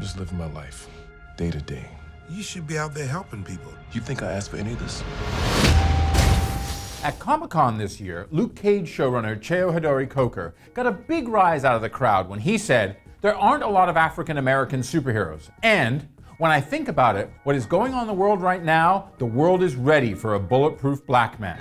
just living my life, day to day. You should be out there helping people. You think I asked for any of this? At Comic-Con this year, Luke Cage showrunner Cheo Hodari Coker got a big rise out of the crowd when he said, "There aren't a lot of African-American superheroes, and when I think about it, what is going on in the world right now, the world is ready for a bulletproof black man."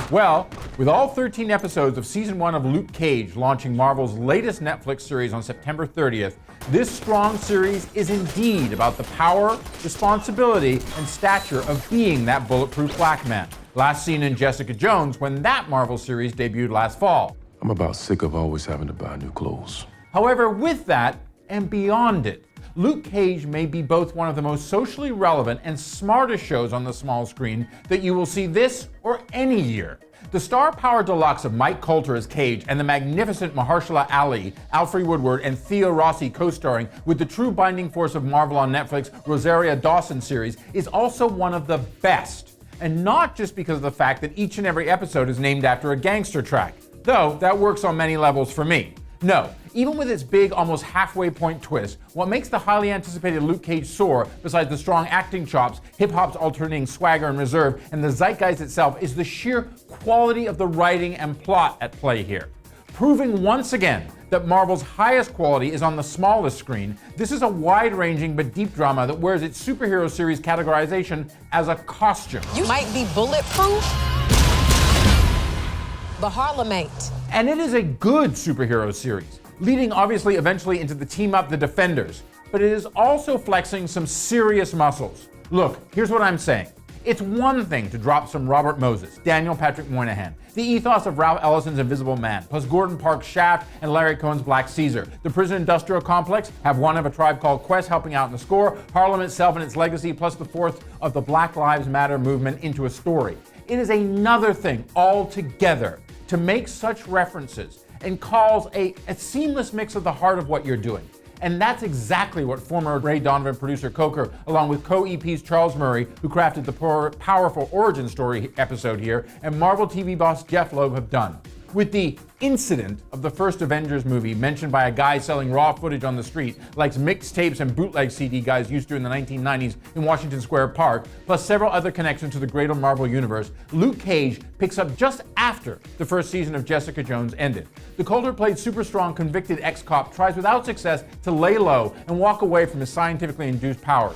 Well, with all 13 episodes of season 1 of Luke Cage launching Marvel's latest Netflix series on September 30th, this strong series is indeed about the power, responsibility, and stature of being that bulletproof black man. Last seen in Jessica Jones when that Marvel series debuted last fall. I'm about sick of always having to buy new clothes. However, with that, and beyond it, Luke Cage may be both one of the most socially relevant and smartest shows on the small screen that you will see this or any year. The star power deluxe of Mike Colter as Cage and the magnificent Mahershala Ali, Alfre Woodward, and Theo Rossi co-starring with the true binding force of Marvel on Netflix Rosario Dawson series is also one of the best. And not just because of the fact that each and every episode is named after a gangster track, though that works on many levels for me. No, even with its big, almost halfway point twist, what makes the highly anticipated Luke Cage soar, besides the strong acting chops, hip-hop's alternating swagger and reserve, and the zeitgeist itself, is the sheer quality of the writing and plot at play here. Proving once again that Marvel's highest quality is on the smallest screen, this is a wide-ranging but deep drama that wears its superhero series categorization as a costume. You might be bulletproof, the Harlem ain't. And it is a good superhero series, leading obviously eventually into the team-up The Defenders, but it is also flexing some serious muscles. Look, here's what I'm saying. It's one thing to drop some Robert Moses, Daniel Patrick Moynihan, the ethos of Ralph Ellison's Invisible Man, plus Gordon Parks' Shaft and Larry Cohen's Black Caesar. The prison industrial complex, have one of A Tribe Called Quest helping out in the score, Harlem itself and its legacy, plus the fourth of the Black Lives Matter movement into a story. It is another thing altogether to make such references and calls a seamless mix of the heart of what you're doing. And that's exactly what former Ray Donovan producer Coker, along with co-EPs Charles Murray, who crafted the powerful origin story episode here, and Marvel TV boss Jeff Loeb have done. With the incident of the first Avengers movie mentioned by a guy selling raw footage on the street, like mixtapes and bootleg CD guys used to in the 1990s in Washington Square Park, plus several other connections to the greater Marvel universe, Luke Cage picks up just after the first season of Jessica Jones ended. The Colter-played super strong convicted ex-cop tries without success to lay low and walk away from his scientifically induced powers.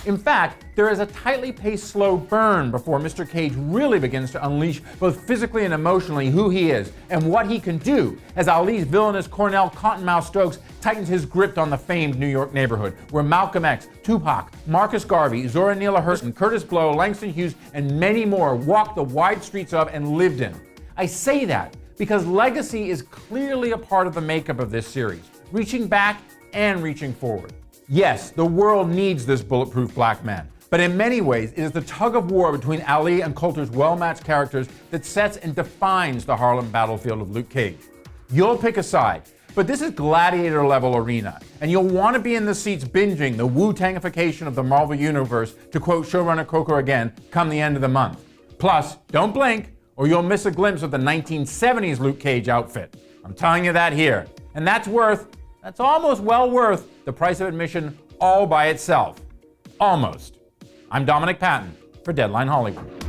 In fact, there is a tightly paced slow burn before Mr. Cage really begins to unleash both physically and emotionally who he is and what he can do as Ali's villainous Cornell Cottonmouth Stokes tightens his grip on the famed New York neighborhood where Malcolm X, Tupac, Marcus Garvey, Zora Neale Hurston, Curtis Blow, Langston Hughes, and many more walked the wide streets of and lived in. I say that because legacy is clearly a part of the makeup of this series, reaching back and reaching forward. Yes, the world needs this bulletproof black man, but in many ways, it is the tug of war between Ali and Colter's well-matched characters that sets and defines the Harlem battlefield of Luke Cage. You'll pick a side, but this is gladiator-level arena, and you'll want to be in the seats binging the Wu-Tangification of the Marvel Universe, to quote showrunner Coker again, come the end of the month. Plus, don't blink, or you'll miss a glimpse of the 1970s Luke Cage outfit. I'm telling you that here. And that's almost well worth the price of admission all by itself. Almost. I'm Dominic Patton for Deadline Hollywood.